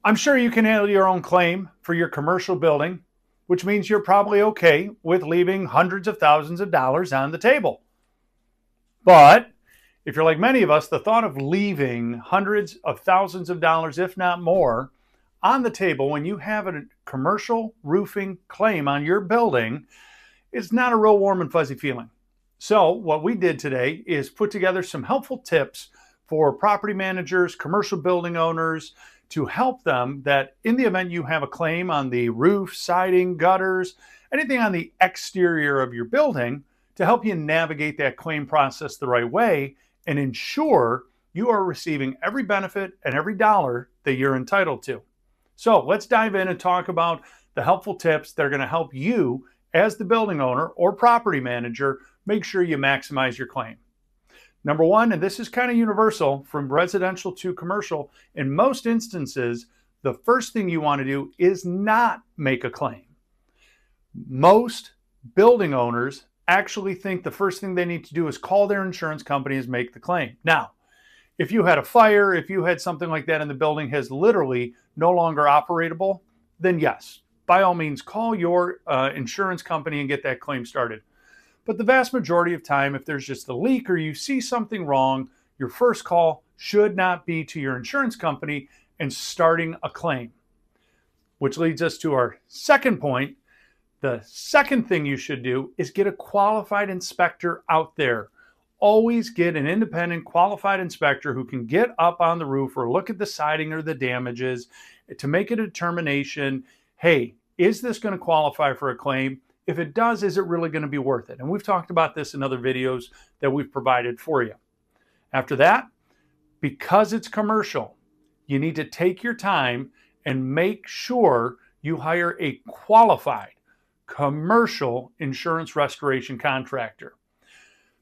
I'm sure you can handle your own claim for your commercial building, which means you're probably okay with leaving hundreds of thousands of dollars on the table. But if you're like many of us, the thought of leaving hundreds of thousands of dollars, if not more, on the table when you have a commercial roofing claim on your building is not a real warm and fuzzy feeling. So what we did today is put together some helpful tips for property managers, commercial building owners, to help them that in the event you have a claim on the roof, siding, gutters, anything on the exterior of your building, to help you navigate that claim process the right way and ensure you are receiving every benefit and every dollar that you're entitled to. So let's dive in and talk about the helpful tips that are going to help you as the building owner or property manager make sure you maximize your claim. Number one, and this is kind of universal from residential to commercial, in most instances, the first thing you want to do is not make a claim. Most building owners actually think the first thing they need to do is call their insurance company and make the claim. Now, if you had a fire, if you had something like that and the building has literally no longer operatable, then yes, by all means, call your insurance company and get that claim started. But the vast majority of time, if there's just a leak or you see something wrong, your first call should not be to your insurance company and starting a claim. Which leads us to our second point. The second thing you should do is get a qualified inspector out there. Always get an independent qualified inspector who can get up on the roof or look at the siding or the damages to make a determination, hey, is this going to qualify for a claim? If it does, is it really going to be worth it? And we've talked about this in other videos that we've provided for you. After that, because it's commercial, you need to take your time and make sure you hire a qualified commercial insurance restoration contractor.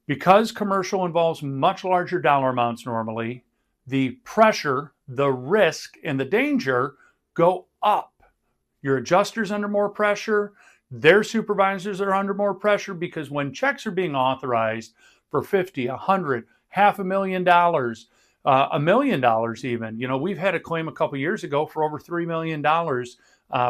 Because commercial involves much larger dollar amounts normally, the pressure, the risk, and the danger go up. Your adjuster's under more pressure. Their supervisors are under more pressure because when checks are being authorized for $50, $100, $500,000, $1 million even. We've had a claim a couple years ago for over $3 million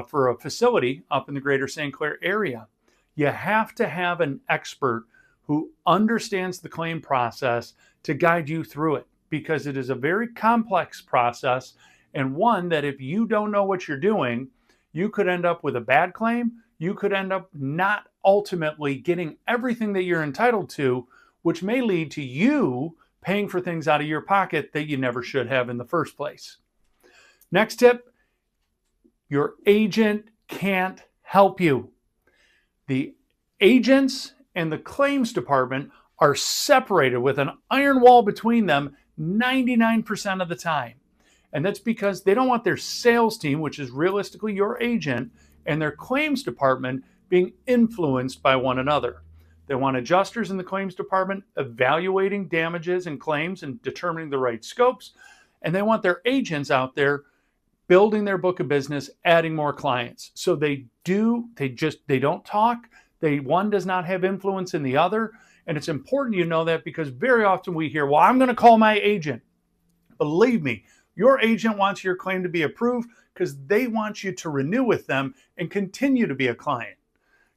for a facility up in the greater St. Clair area. You have to have an expert who understands the claim process to guide you through it because it is a very complex process and one that if you don't know what you're doing, you could end up with a bad claim. You could end up not ultimately getting everything that you're entitled to, which may lead to you paying for things out of your pocket that you never should have in the first place. Next tip, your agent can't help you. The agents and the claims department are separated with an iron wall between them 99% of the time. And that's because they don't want their sales team, which is realistically your agent, and their claims department being influenced by one another. They want adjusters in the claims department evaluating damages and claims and determining the right scopes. And they want their agents out there building their book of business, adding more clients. So they don't talk. One does not have influence in the other. And it's important you know that because very often we hear, well, I'm going to call my agent. Believe me, your agent wants your claim to be approved because they want you to renew with them and continue to be a client.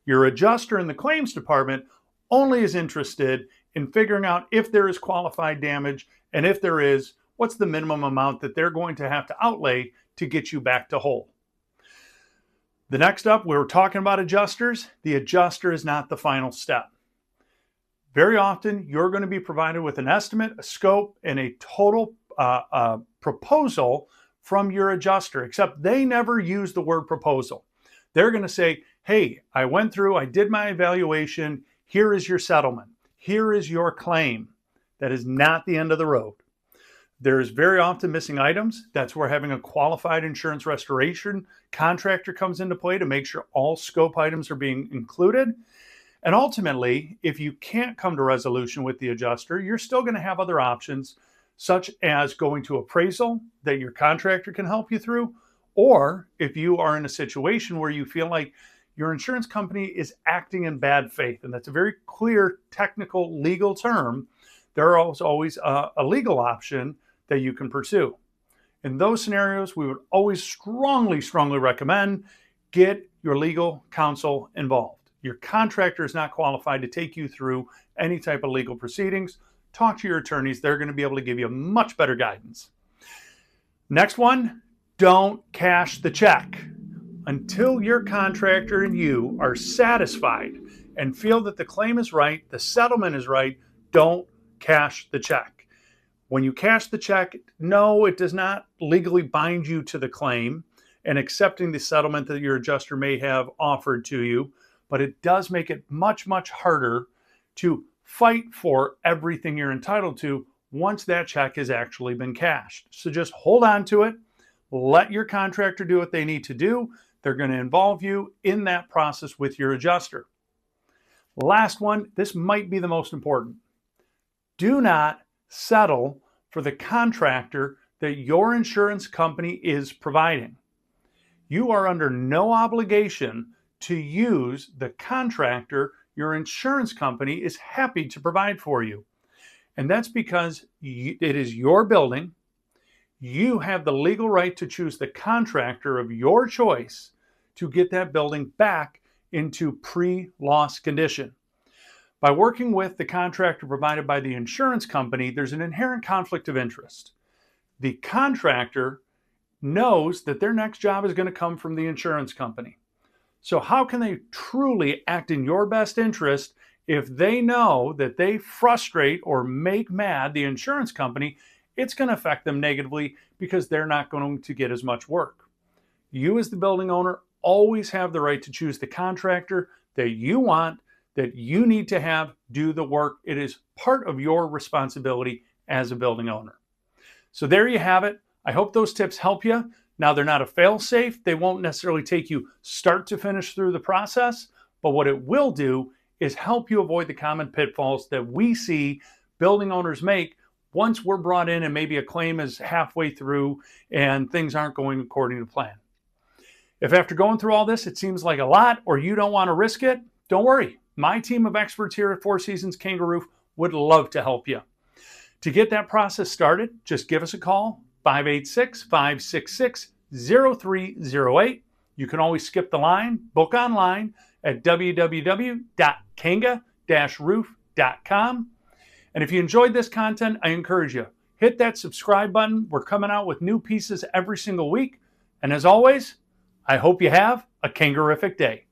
Your adjuster in the claims department only is interested in figuring out if there is qualified damage, and if there is, what's the minimum amount that they're going to have to outlay to get you back to whole. The next up, we were talking about adjusters. The adjuster is not the final step. Very often, you're going to be provided with an estimate, a scope, and a total proposal from your adjuster, except they never use the word proposal. They're going to say, hey, I went through, I did my evaluation, here is your settlement, here is your claim. That is not the end of the road. There's very often missing items. That's where having a qualified insurance restoration contractor comes into play to make sure all scope items are being included. And ultimately, if you can't come to resolution with the adjuster, you're still going to have other options, such as going to appraisal that your contractor can help you through, or if you are in a situation where you feel like your insurance company is acting in bad faith, and that's a very clear technical legal term, there is always a legal option that you can pursue. In those scenarios, we would always strongly recommend get your legal counsel involved. Your contractor is not qualified to take you through any type of legal proceedings. Talk to your attorneys. They're going to be able to give you much better guidance. Next one, don't cash the check. Until your contractor and you are satisfied and feel that the claim is right, the settlement is right, don't cash the check. When you cash the check, no, it does not legally bind you to the claim and accepting the settlement that your adjuster may have offered to you, but it does make it much harder to fight for everything you're entitled to once that check has actually been cashed. So just hold on to it. Let your contractor do what they need to do. They're going to involve you in that process with your adjuster. Last one, this might be the most important. Do not settle for the contractor that your insurance company is providing. You are under no obligation to use the contractor your insurance company is happy to provide for you. And that's because it is your building. You have the legal right to choose the contractor of your choice to get that building back into pre-loss condition. By working with the contractor provided by the insurance company, there's an inherent conflict of interest. The contractor knows that their next job is going to come from the insurance company. So how can they truly act in your best interest if they know that they frustrate or make mad the insurance company? It's going to affect them negatively because they're not going to get as much work. You as the building owner always have the right to choose the contractor that you want, that you need to have do the work. It is part of your responsibility as a building owner. So there you have it. I hope those tips help you. Now, they're not a fail-safe. They won't necessarily take you start to finish through the process, but what it will do is help you avoid the common pitfalls that we see building owners make once we're brought in and maybe a claim is halfway through and things aren't going according to plan. If after going through all this, it seems like a lot or you don't want to risk it, don't worry. My team of experts here at Four Seasons Kanga Roof would love to help you. To get that process started, just give us a call, 586-566-0308. You can always skip the line, book online at www.kanga-roof.com. And if you enjoyed this content, I encourage you, hit that subscribe button. We're coming out with new pieces every single week. And as always, I hope you have a Kangarific day.